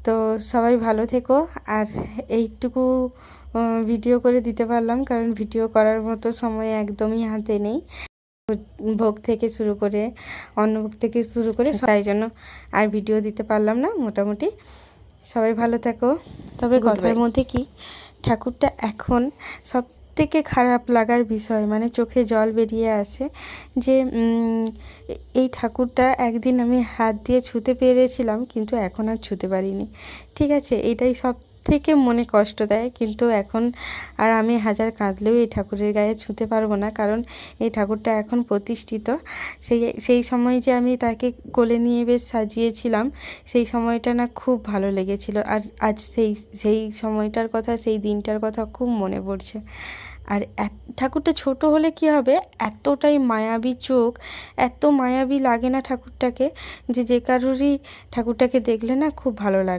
তো সবাই ভালো থেকো। আর এইটুকু ভিডিও করে দিতে পারলাম, কারণ ভিডিও করার মতো সময় একদমই হাতে নেই। ভোগ থেকে শুরু করে অন্নভোগ থেকে শুরু করে তাই জন্য আর ভিডিও দিতে পারলাম না। মোটামুটি সবাই ভালো থাকো। তবে কথার মধ্যে কি, ঠাকুরটা এখন সব থেকে খারাপ লাগার বিষয়, মানে চোখে জল বেরিয়ে আসে যে এই ঠাকুরটা একদিন আমি হাত দিয়ে ছুঁতে পেরেছিলাম, কিন্তু এখন আর ছুঁতে পারিনি। ঠিক আছে, এটাই সব থেকে মনে কষ্ট দেয়। কিন্তু এখন আর আমি হাজার কাঁদলেও এই ঠাকুরের গায়ে ছুঁতে পারবো না, কারণ এই ঠাকুরটা এখন প্রতিষ্ঠিত। সেই সময় যে আমি তাকে কোলে নিয়ে বেশ সাজিয়েছিলাম, সেই সময়টা না খুব ভালো লেগেছিল। আর আজ সেই সময়টার কথা, সেই দিনটার কথা খুব মনে পড়ছে। আর ঠাকুরটা ছোট হলে কি হবে, এতটাই মায়াবী চোখ, এত মায়াবী লাগে না ঠাকুরটাকে, যে কারোরই ঠাকুরটাকে দেখলে না খুব ভালো লাগে।